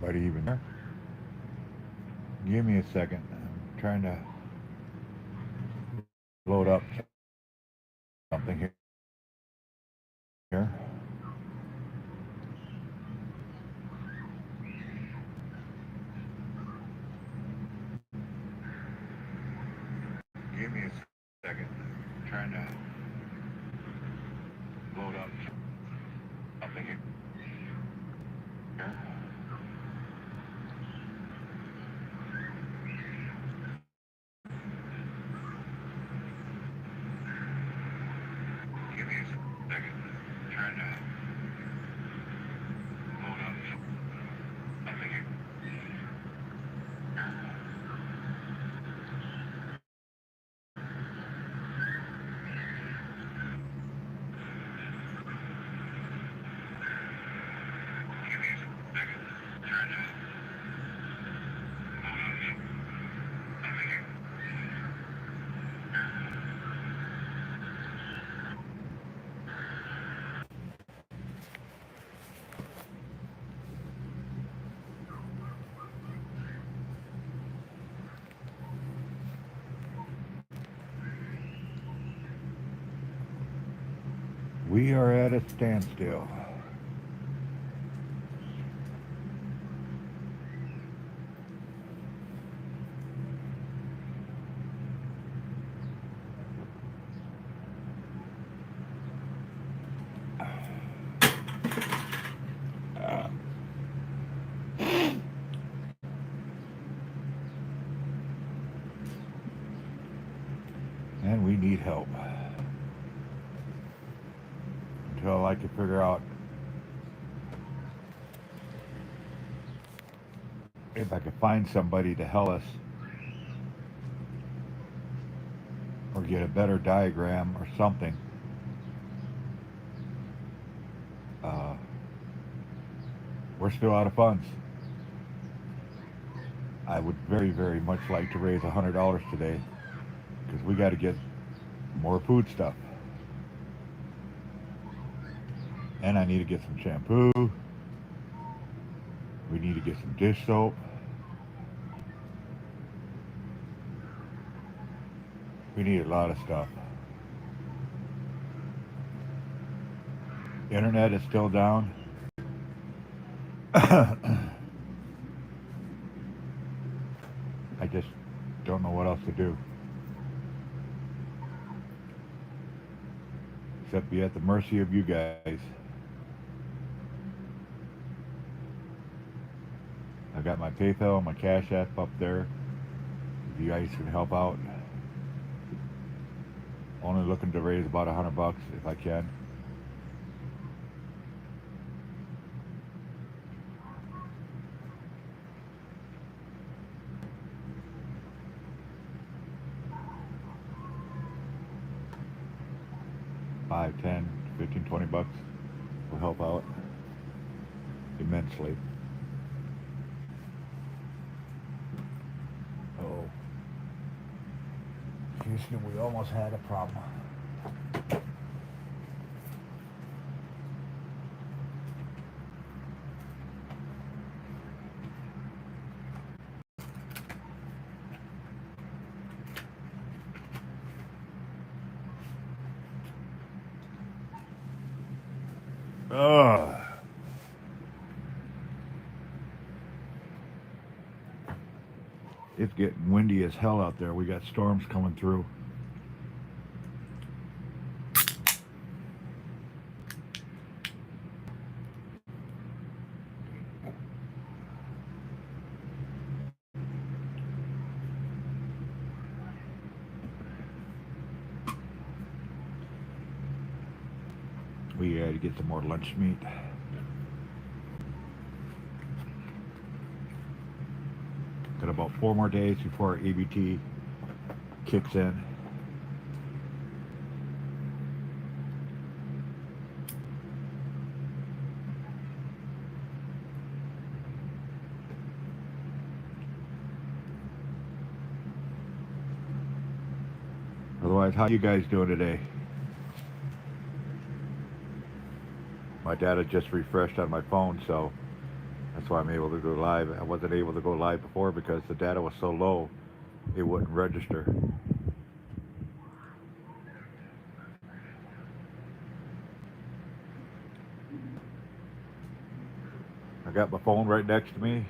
Anybody even there? Give me a second. I'm trying to load up something here. Give me a second. I'm trying to load up something here. Give me a second. I'm trying to load up something here. Give me a second. I'm trying to load up something here. We are at a standstill. And we need help. Until I can figure out if I can find somebody to help us or get a better diagram or something. Uh, we're still out of funds. I would very, very much like to raise $100 today because we got to get more food stuff. And I need to get some shampoo. We need to get some dish soap. We need a lot of stuff. Internet is still down. I just don't know what else to do. Except be at the mercy of you guys. I got my PayPal, my Cash App up there. If you guys can help out. Only looking to raise about $100 if I can. $5, $10, $15, $20 will help out immensely. Oh, Houston, we almost had a problem. Ugh. It's getting windy as hell out there. We got storms coming through. We got to get some more lunch meat. Got about 4 more days before our ABT kicks in. Otherwise, how you guys doing today? My data just refreshed on my phone, so That's why I'm able to go live. I wasn't able to go live before because the data was so low, it wouldn't register. I got my phone right next to me.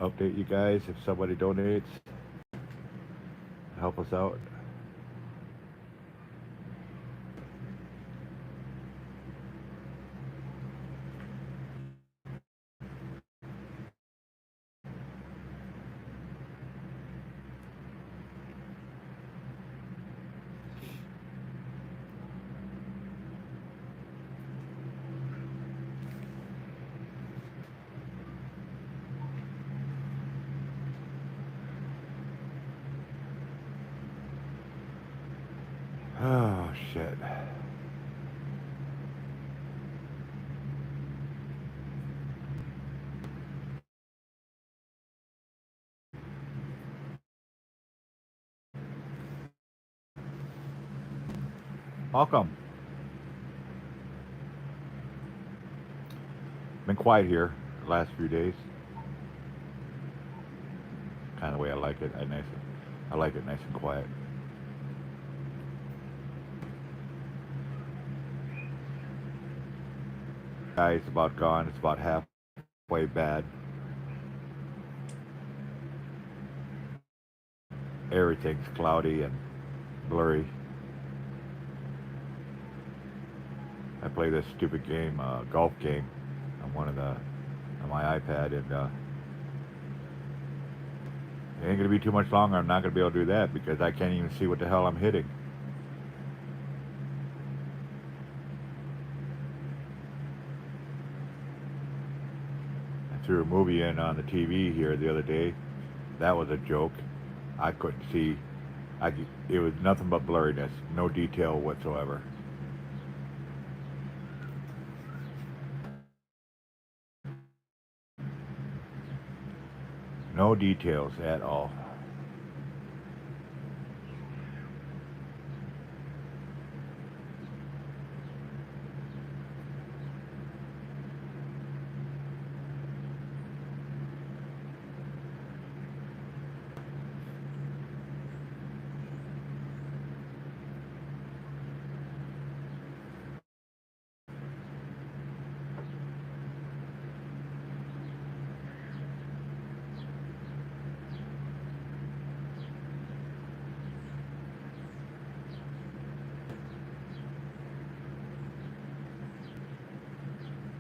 Update you guys if somebody donates. Help us out. Oh, shit. How come? Been quiet here the last few days. Kind of the way I like it. I like it nice and quiet. It's about gone. It's about halfway bad. Everything's cloudy and blurry. I play this stupid game, golf game, on my iPad, and it ain't gonna be too much longer. I'm not gonna be able to do that because I can't even see what the hell I'm hitting. I threw a movie in on the TV here the other day. That was a joke. I couldn't see. It was nothing but blurriness, no detail whatsoever. No details at all.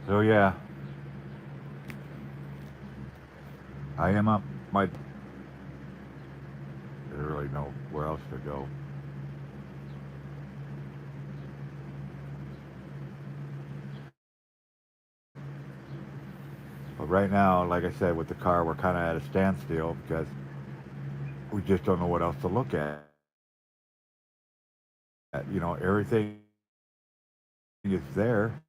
So yeah, I am up. I don't really know where else to go. But right now, like I said, with the car, we're kind of at a standstill because we just don't know what else to look at. Everything is there.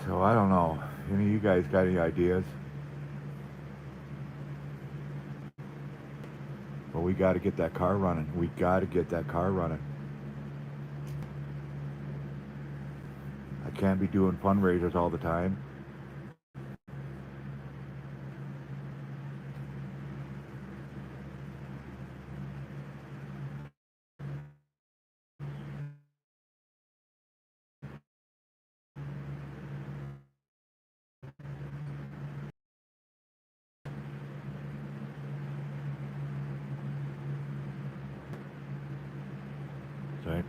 So I don't know. Any of you guys got any ideas? But we got to get that car running. We got to get that car running. I can't be doing fundraisers all the time. So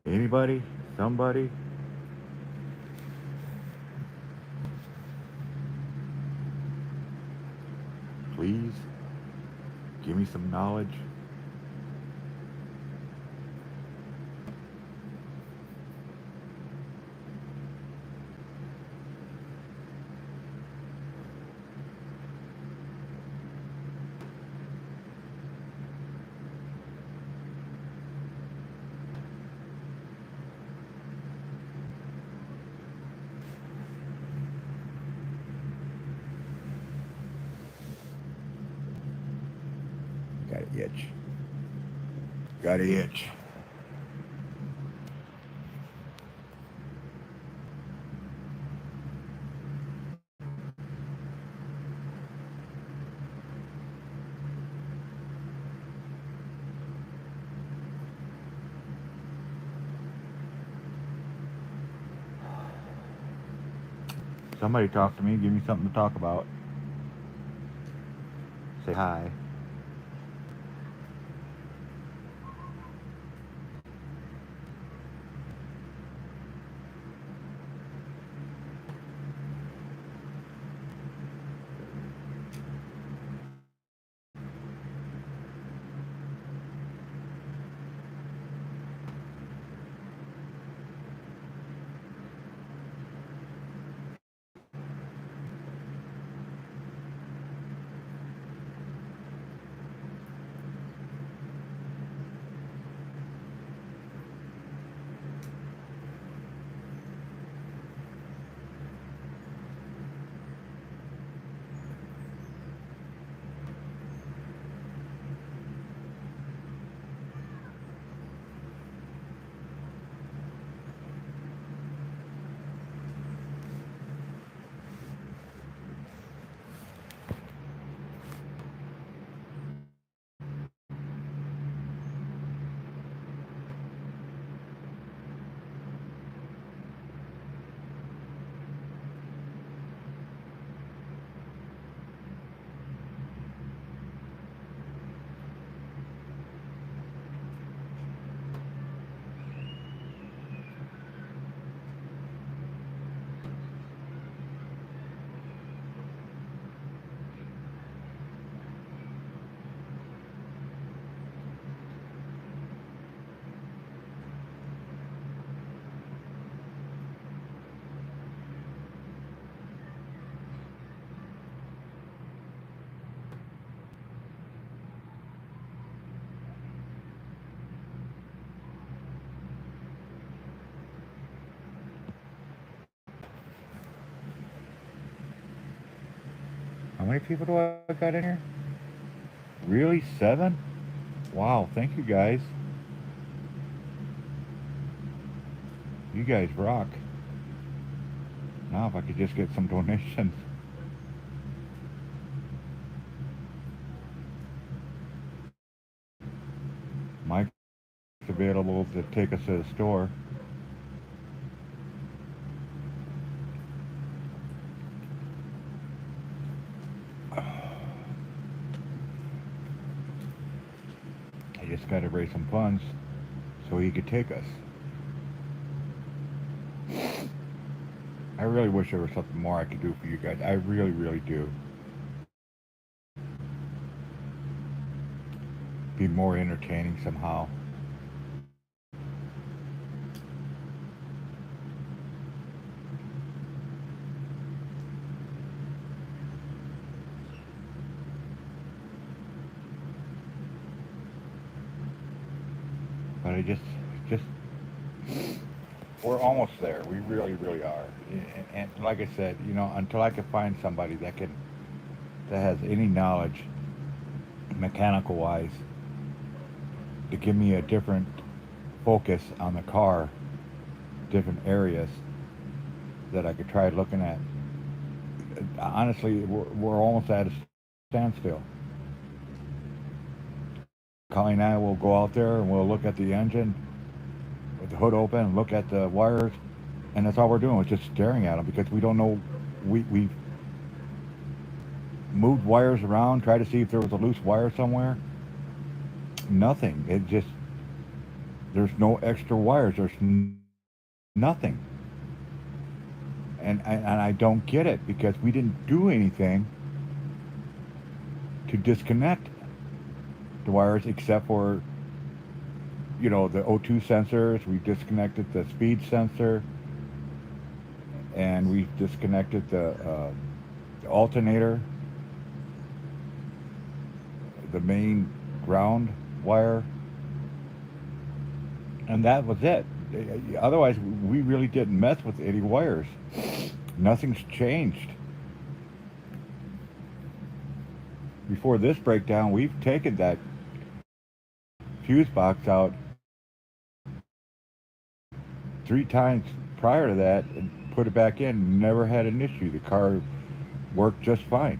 Anybody? Somebody? Please give me some knowledge. Got an itch. Got an itch. Somebody talk to me. Give me something to talk about. Say hi. How many people do I got in here? Really? 7? Wow, thank you guys. You guys rock. Now if I could just get some donations. Mike's available to take us to the store. I just got to raise some funds so he could take us. I really wish there was something more I could do for you guys. I really, really do. Be more entertaining somehow. But just, we're almost there. We really, really are. And like I said, until I can find somebody that has any knowledge, mechanical wise, to give me a different focus on the car, different areas that I could try looking at. Honestly, we're almost at a standstill. Colleen and I will go out there and we'll look at the engine with the hood open and look at the wires, and that's all we're doing. We're just staring at them because we don't know. We moved wires around, tried to see if there was a loose wire somewhere. Nothing. It just There's no extra wires. There's nothing. And I don't get it because we didn't do anything to disconnect the wires except for, the O2 sensors. We disconnected the speed sensor and we disconnected the alternator, the main ground wire, and that was it. Otherwise, we really didn't mess with any wires. Nothing's changed. Before this breakdown, we've taken that fuse box out 3 times prior to that and put it back in. Never had an issue. The car worked just fine.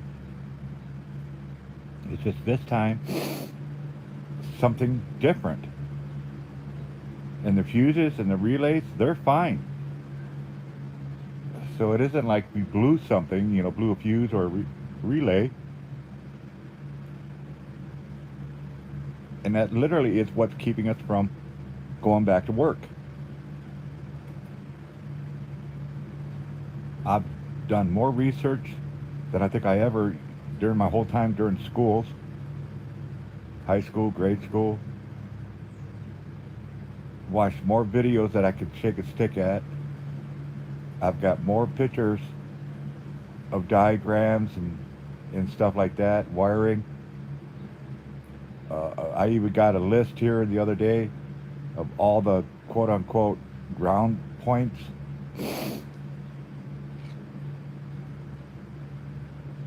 It's just this time something different. And the fuses and the relays, they're fine. So it isn't like we blew something, blew a fuse or a relay. And that literally is what's keeping us from going back to work. I've done more research than I think I ever, during my whole time during schools, high school, grade school. Watched more videos that I could shake a stick at. I've got more pictures of diagrams and stuff like that, wiring. I even got a list here the other day of all the quote-unquote ground points.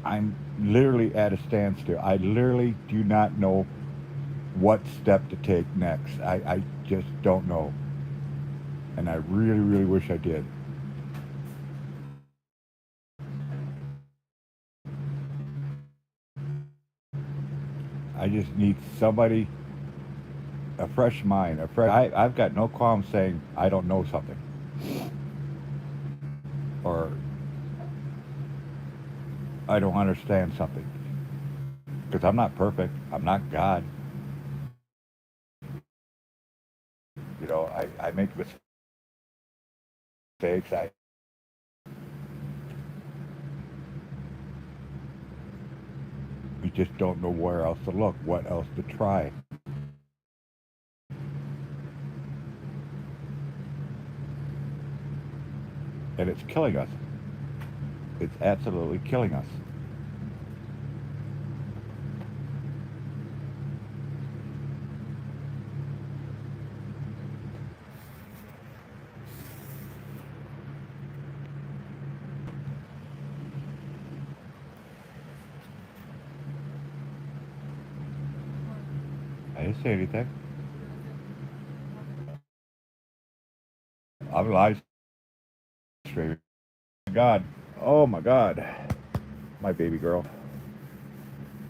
I'm literally at a standstill. I literally do not know what step to take next. I just don't know. And I really, really wish I did. I just need somebody, a fresh mind, I've got no qualm saying I don't know something. Or I don't understand something. Because I'm not perfect. I'm not God. I make mistakes. We just don't know where else to look, what else to try. And it's killing us. It's absolutely killing us. I didn't say anything. I'm live streaming. Oh my God. Oh my God. My baby girl.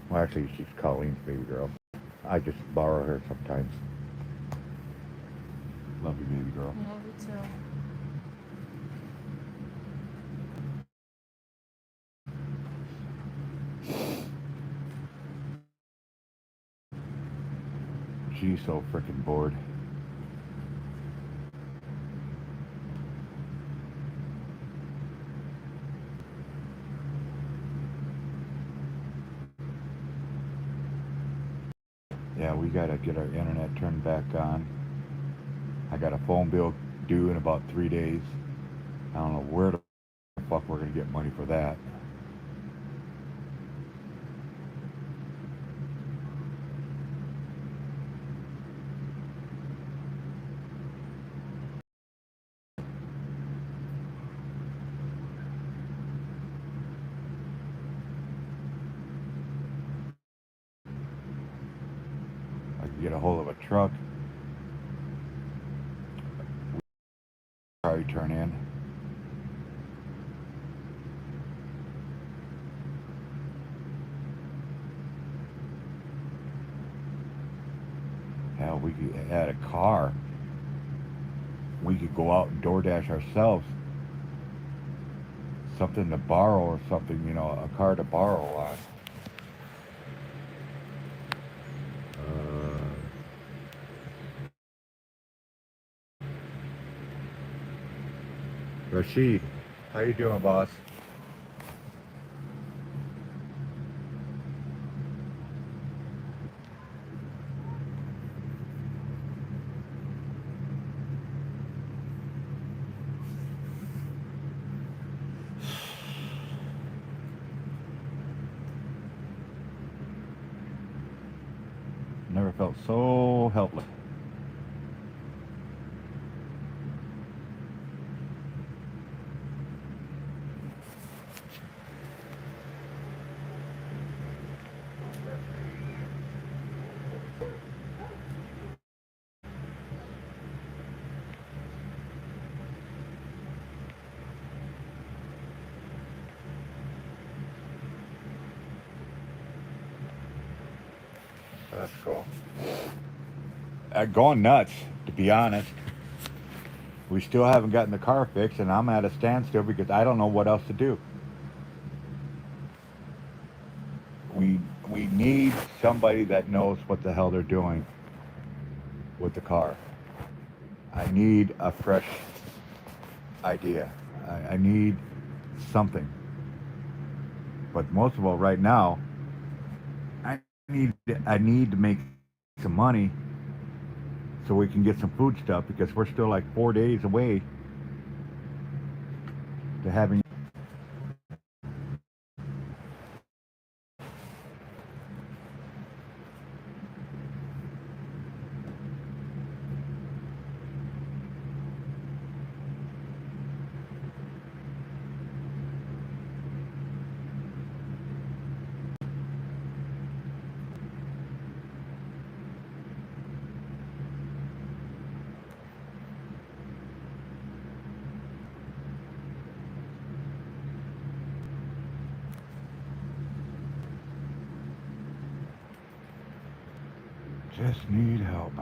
Well, actually, she's Colleen's baby girl. I just borrow her sometimes. Love you, baby girl. Love you too. She's so freaking bored. Yeah, we gotta get our internet turned back on. I got a phone bill due in about 3 days. I don't know where the fuck we're gonna get money for that. I can get a hold of a truck. Probably turn in. Hell, we could add a car. We could go out and DoorDash ourselves. Something to borrow or something, a car to borrow on. Rashid, how you doing, boss? Never felt so helpless. That's cool. Going nuts, to be honest. We still haven't gotten the car fixed, and I'm at a standstill because I don't know what else to do. We need somebody that knows what the hell they're doing with the car. I need a fresh idea. I need something. But most of all, right now, I I need to make some money so we can get some food stuff because we're still like 4 days away to having. Just need help.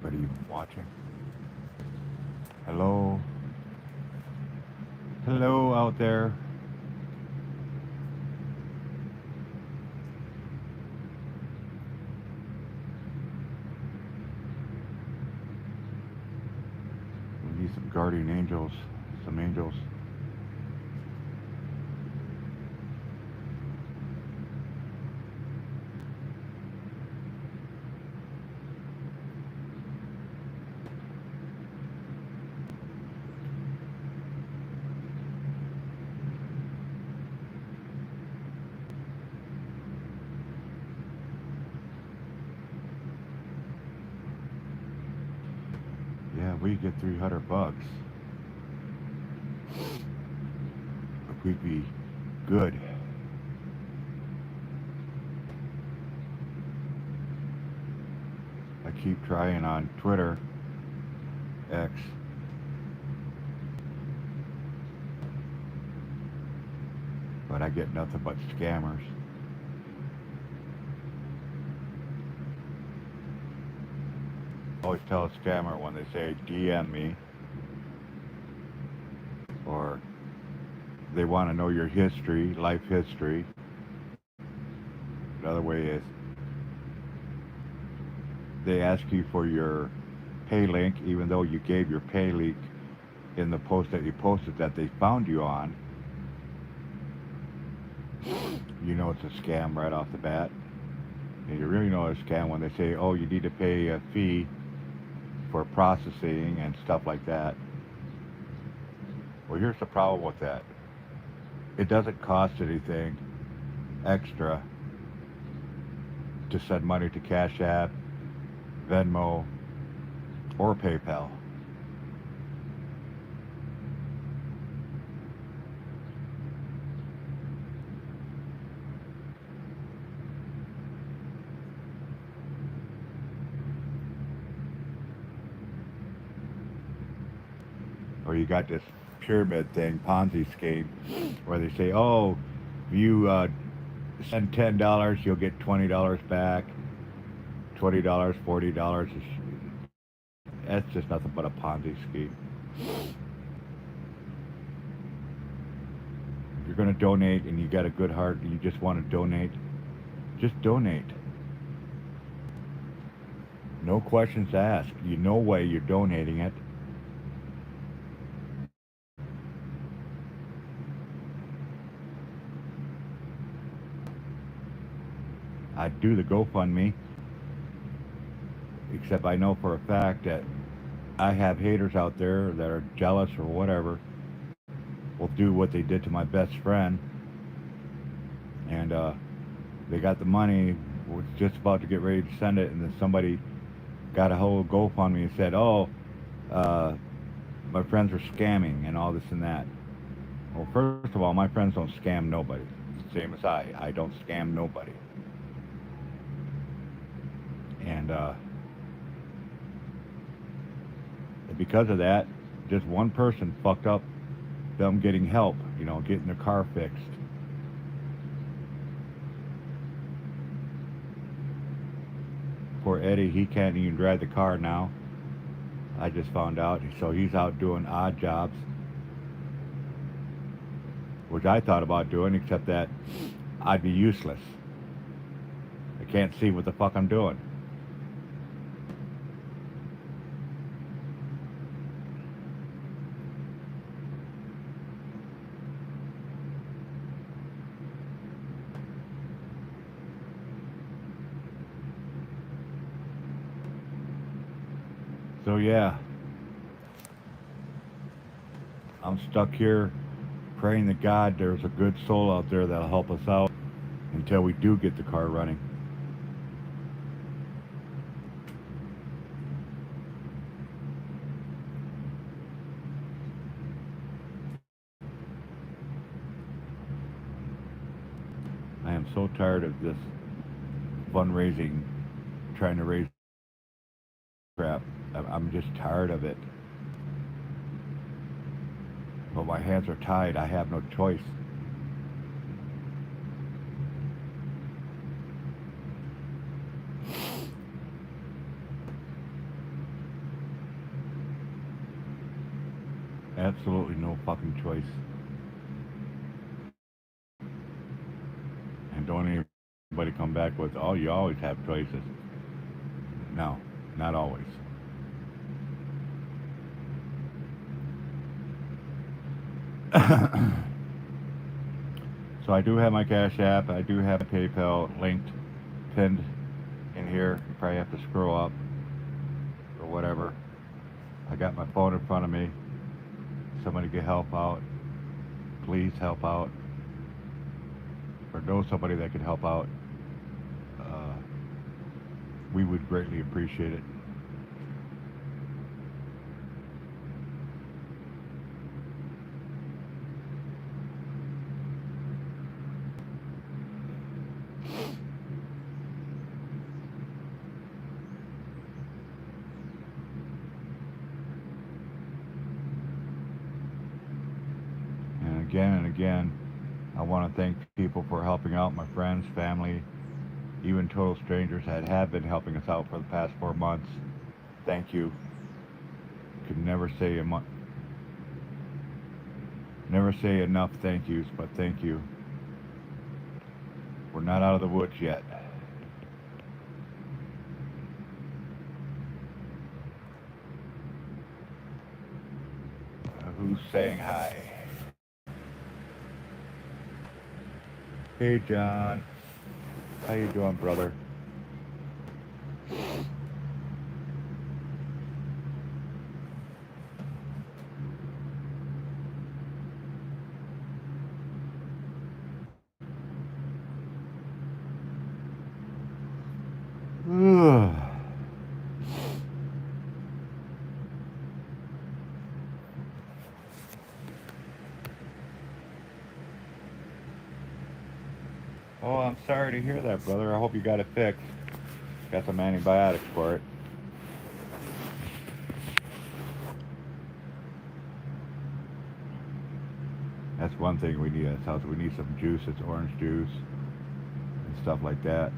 Anybody watching? Hello? Hello out there. some guardian angels, some angels. Yeah, we get $300. We'd be good. I keep trying on Twitter, X, but I get nothing but scammers. Always tell a scammer when they say DM me, or they want to know your history, life history. Another way is they ask you for your pay link, even though you gave your pay link in the post that you posted that they found you on. You know it's a scam right off the bat. And you really know it's a scam when they say, oh, you need to pay a fee for processing and stuff like that. Well, here's the problem with that. It doesn't cost anything extra to send money to Cash App, Venmo, or PayPal. Or you got this pyramid thing, Ponzi scheme, where they say, oh, if you send $10, you'll get $20 back, $20, $40. That's just nothing but a Ponzi scheme. If you're going to donate and you got a good heart and you just want to donate, just donate. No questions asked. You know why you're donating it. I'd do the GoFundMe, except I know for a fact that I have haters out there that are jealous or whatever, will do what they did to my best friend, and they got the money, was just about to get ready to send it, and then somebody got a hold of GoFundMe and said, oh, my friends are scamming and all this and that. Well, first of all, my friends don't scam nobody. Same as I don't scam nobody. And because of that, just one person fucked up them getting help, getting their car fixed. Poor Eddie, he can't even drive the car now. I just found out. So he's out doing odd jobs, which I thought about doing, except that I'd be useless. I can't see what the fuck I'm doing. So yeah, I'm stuck here praying to God there's a good soul out there that'll help us out until we do get the car running. I am so tired of this fundraising, trying to raise crap. I'm just tired of it. But my hands are tied. I have no choice. Absolutely no fucking choice. And don't anybody come back with, oh, you always have choices. No, not always. So I do have my Cash App. I do have PayPal linked, pinned in here. You probably have to scroll up or whatever. I got my phone in front of me. Somebody can help out. Please help out. Or know somebody that can help out. Uh, we would greatly appreciate it. And again, I want to thank people for helping out, my friends, family, even total strangers that have been helping us out for the past 4 months. Thank you. Could never say enough thank yous, but thank you. We're not out of the woods yet. Who's saying hi? Hey, John. How you doing, brother? Oh, I'm sorry to hear that, brother. I hope you got it fixed. Got some antibiotics for it. That's one thing we need at this house. We need some juice. It's orange juice and stuff like that.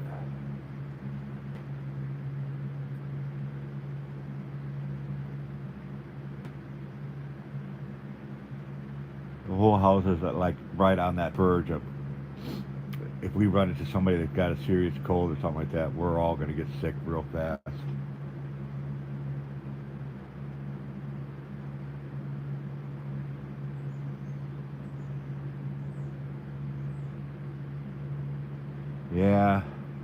The whole house is like right on that verge of, if we run into somebody that's got a serious cold or something like that, we're all going to get sick real fast. Yeah,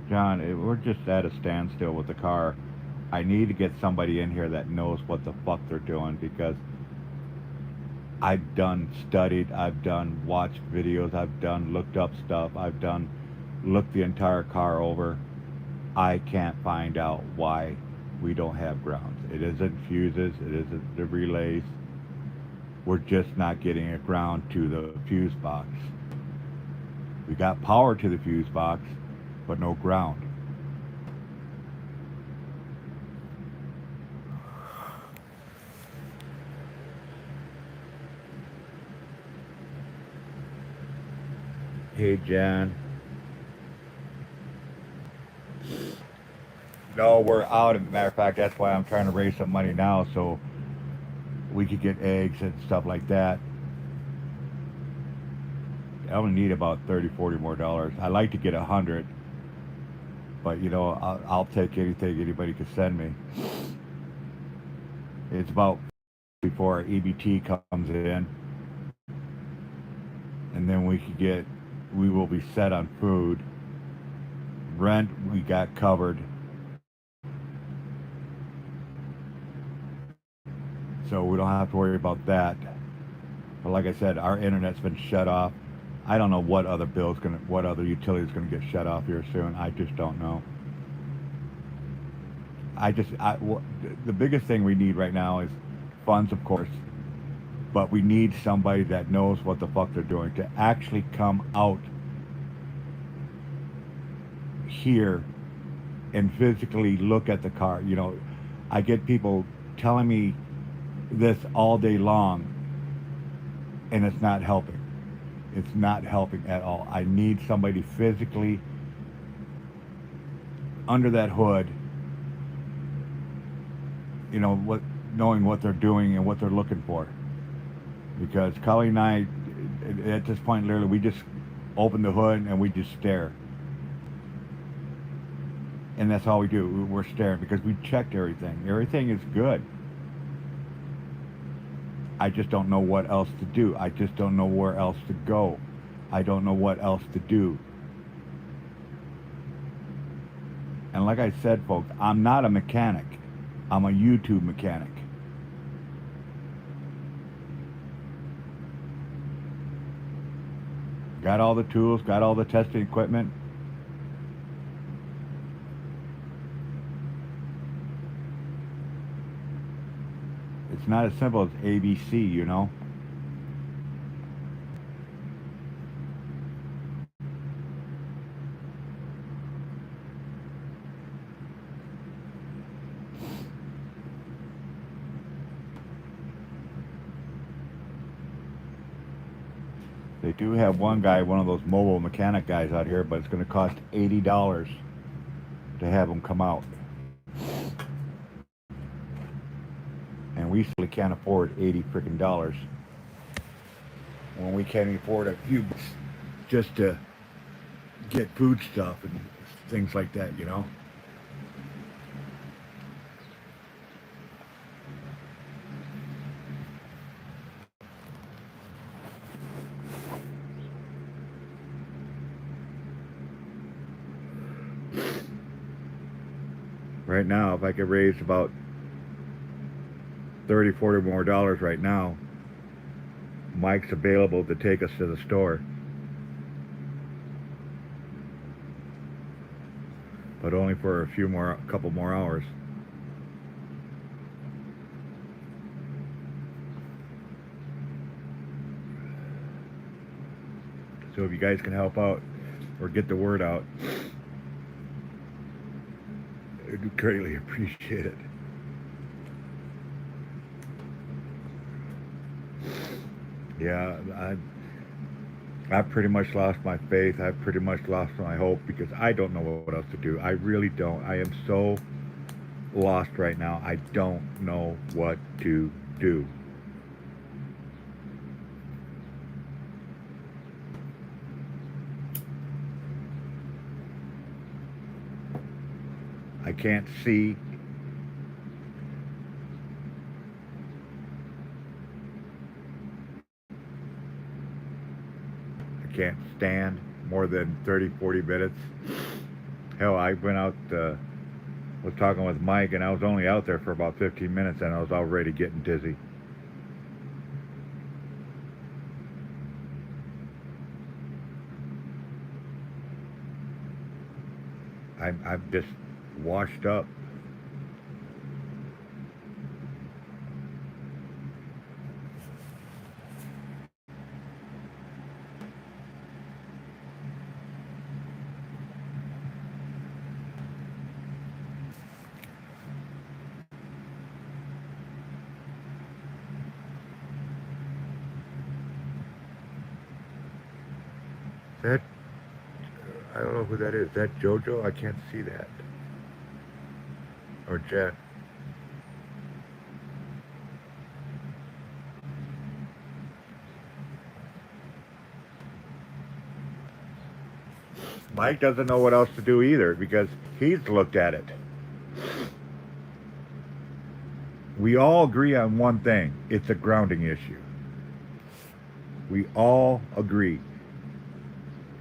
John, we're just at a standstill with the car. I need to get somebody in here that knows what the fuck they're doing, because I've done studied, I've done watched videos, I've done looked up stuff, I've done looked the entire car over. I can't find out why we don't have grounds. It isn't fuses, it isn't the relays. We're just not getting a ground to the fuse box. We got power to the fuse box, but no ground. Hey, Jan. No, we're out. As a matter of fact, that's why I'm trying to raise some money now so we could get eggs and stuff like that. I only need about 30, 40 more dollars. I like to get 100, but I'll take anything anybody could send me. It's about before EBT comes in, and then we will be set on food. Rent, we got covered. So we don't have to worry about that. But like I said, our internet's been shut off. I don't know what other what other utilities gonna get shut off here soon. I just don't know. The biggest thing we need right now is funds, of course, but we need somebody that knows what the fuck they're doing to actually come out here and physically look at the car. I get people telling me this all day long, and it's not helping. It's not helping at all. I need somebody physically under that hood, knowing what they're doing and what they're looking for. Because Colleen and I, at this point, literally, we just open the hood and we just stare. And that's all we do. We're staring because we checked everything. Everything is good. I just don't know what else to do. I just don't know where else to go. I don't know what else to do. And like I said, folks, I'm not a mechanic. I'm a YouTube mechanic. Got all the tools, got all the testing equipment. It's not as simple as ABC, you know? They do have one guy, one of those mobile mechanic guys out here, but it's going to cost $80 to have him come out. And we simply can't afford 80 freaking dollars when we can't afford a few just to get food stuff and things like that, you know? Right now, if I could raise about 30, 40 more dollars right now, Mike's available to take us to the store. But only for a couple more hours. So if you guys can help out or get the word out, I'd greatly appreciate it. Yeah, I've pretty much lost my faith. I've pretty much lost my hope because I don't know what else to do. I really don't. I am so lost right now. I don't know what to do. I can't see. I can't stand more than 30, 40 minutes. Hell, I went out, was talking with Mike, and I was only out there for about 15 minutes, and I was already getting dizzy. I'm just washed up. That, I don't know who that is. Is that JoJo? I can't see that. Or Jen. Mike doesn't know what else to do either because he's looked at it. We all agree on one thing. It's a grounding issue. We all agree.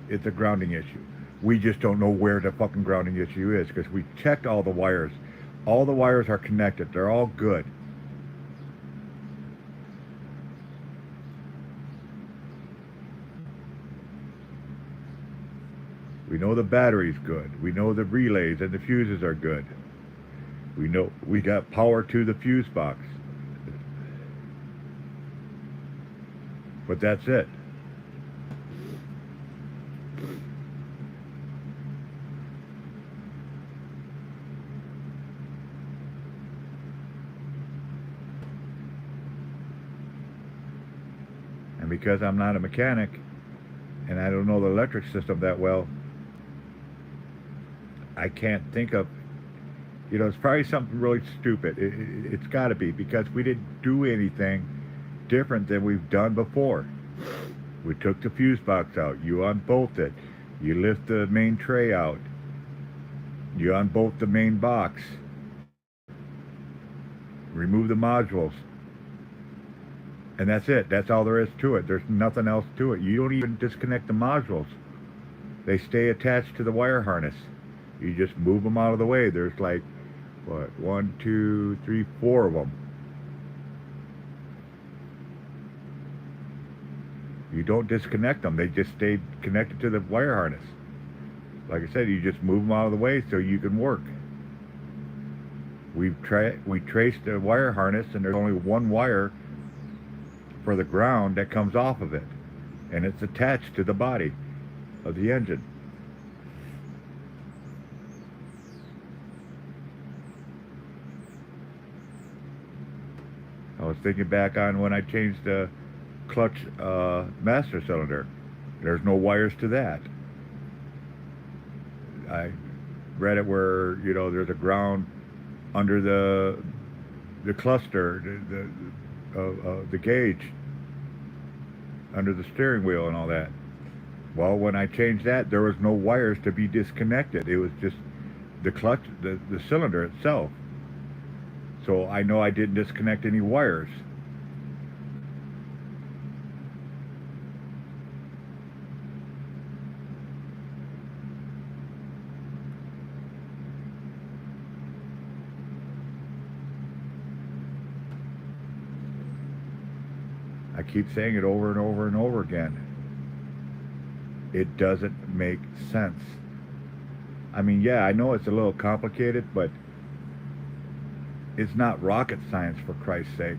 It's a grounding issue. We just don't know where the fucking grounding issue is because we checked all the wires. All the wires are connected. They're all good. We know the battery's good. We know the relays and the fuses are good. We know we got power to the fuse box. But that's it. And because I'm not a mechanic and I don't know the electric system that well, I can't think of, it's probably something really stupid. It's got to be because we didn't do anything different than we've done before. We took the fuse box out. You unbolt it. You lift the main tray out. You unbolt the main box. Remove the modules. And that's it. That's all there is to it. There's nothing else to it. You don't even disconnect the modules. They stay attached to the wire harness. You just move them out of the way. There's like, what, one, two, three, four of them. You don't disconnect them. They just stay connected to the wire harness. Like I said, you just move them out of the way so you can work. We traced the wire harness, and there's only one wire for the ground that comes off of it, and it's attached to the body of the engine. I was thinking back on when I changed the clutch master cylinder. There's no wires to that. I read it where, you know, there's a ground under the cluster, the gauge, under the steering wheel and all that. Well, when I changed that, there was no wires to be disconnected. It was just the clutch, the cylinder itself. So I know I didn't disconnect any wires. I keep saying it over and over and over again. It doesn't make sense. I mean, yeah, I know it's a little complicated, but it's not rocket science, for Christ's sake.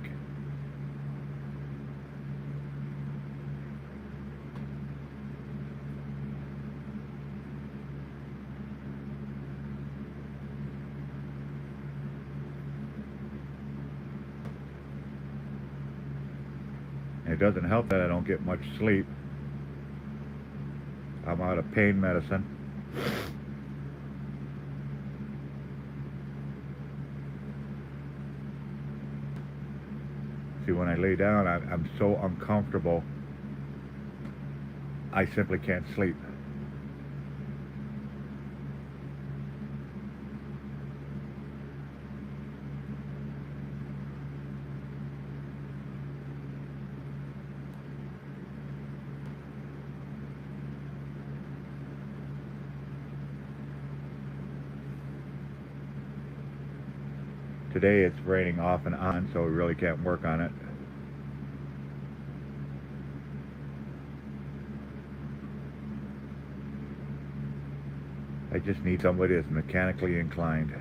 It doesn't help that I don't get much sleep. I'm out of pain medicine. See, when I lay down, I'm so uncomfortable, I simply can't sleep. Today it's raining off and on, so we really can't work on it. I just need somebody that's mechanically inclined.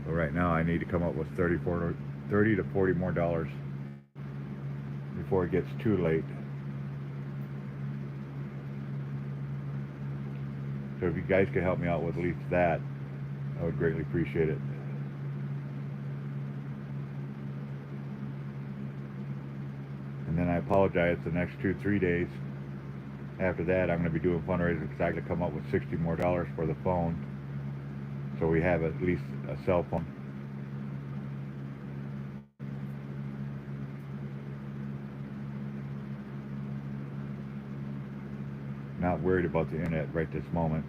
But right now I need to come up with $30 to $40 more before it gets too late. So if you guys could help me out with at least that, I would greatly appreciate it. And then I apologize, the next 2-3 days after that I'm going to be doing fundraisers because I got to come up with $60 more for the phone, so we have at least a cell phone. Not worried about the internet right this moment.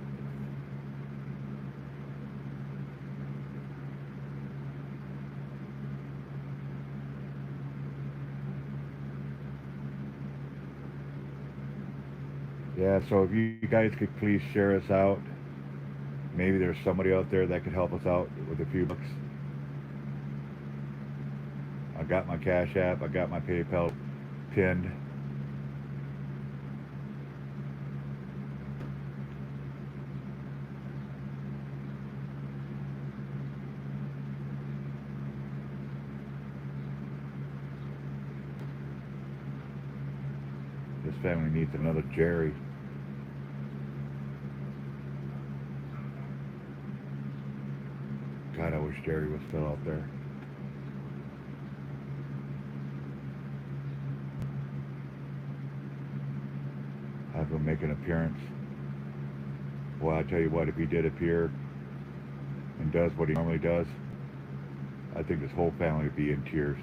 Yeah, so if you guys could please share us out. Maybe there's somebody out there that could help us out with a few bucks. I got my Cash App, I got my PayPal pinned. This family needs another Jerry. God, I wish Jerry was still out there. Have him make an appearance. Well, I tell you what, if he did appear and does what he normally does, I think this whole family would be in tears.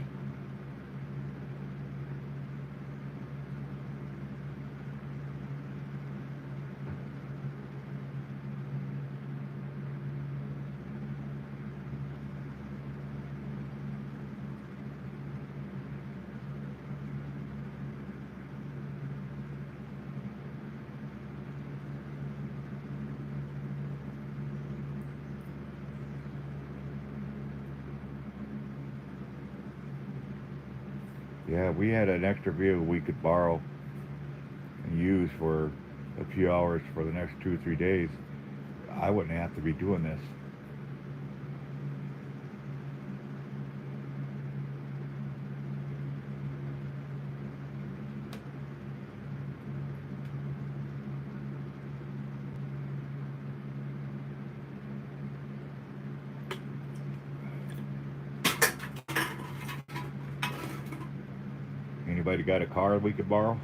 Yeah, we had an extra vehicle we could borrow and use for a few hours for the next 2 or 3 days. I wouldn't have to be doing this. Anybody got a car we could borrow?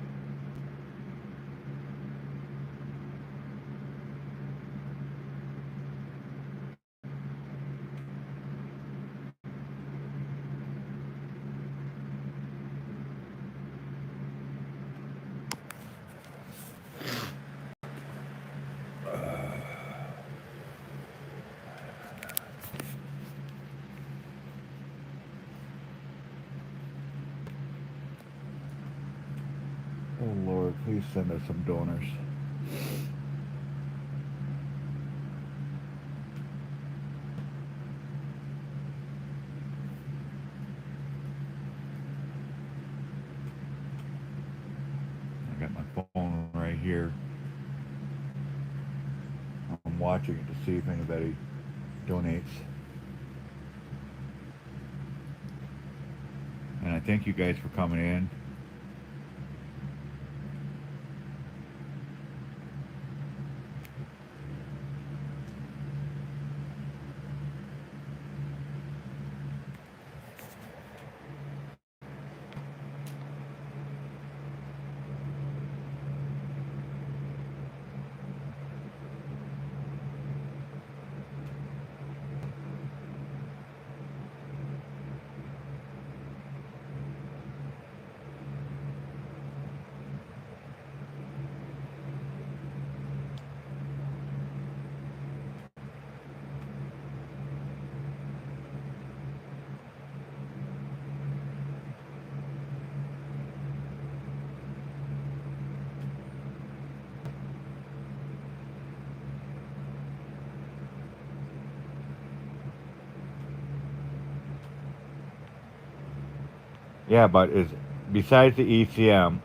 Oh Lord, please send us some donors. I got my phone right here. I'm watching it to see if anybody donates. And I thank you guys for coming in. Yeah, but is besides the ECM,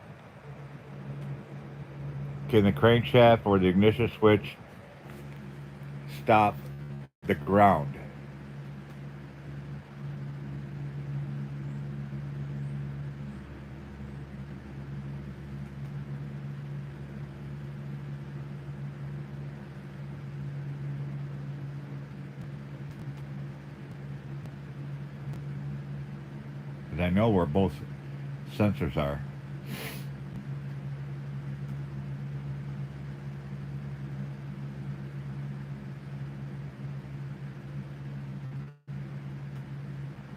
can the crankshaft or the ignition switch stop the ground? 'Cause I know where both sensors are.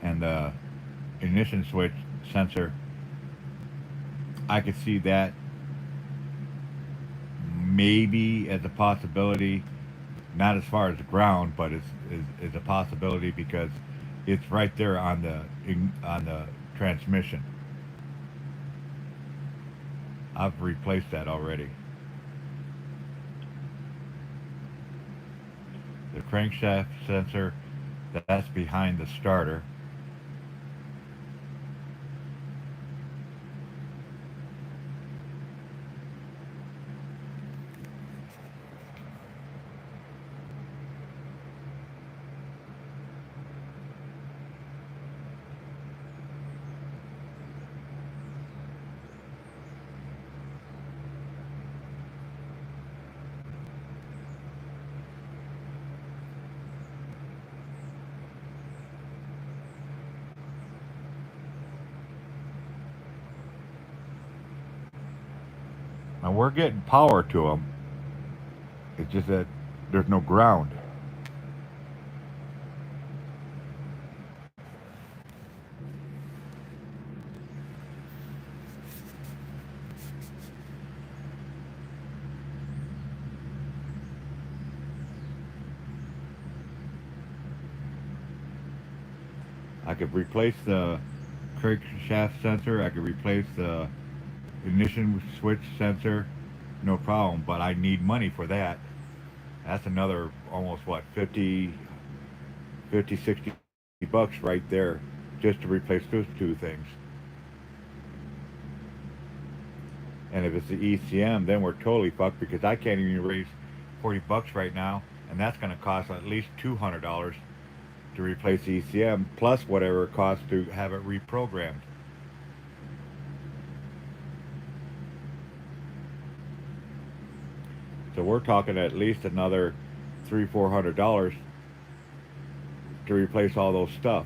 And the ignition switch sensor, I could see that maybe as a possibility, not as far as the ground, but is a possibility because it's right there on the transmission. I've replaced that already. The crankshaft sensor, that's behind the starter. Now we're getting power to them. It's just that there's no ground. I could replace the crankshaft sensor. I could replace the ignition switch sensor. No problem. But I need money for that. That's another almost what 50, 60 bucks right there just to replace those two things. And if it's the ECM, then we're totally fucked because I can't even raise $40 right now, and that's going to cost at least $200 to replace the ECM plus whatever it costs to have it reprogrammed. So we're talking at least another $300-400 to replace all those stuff.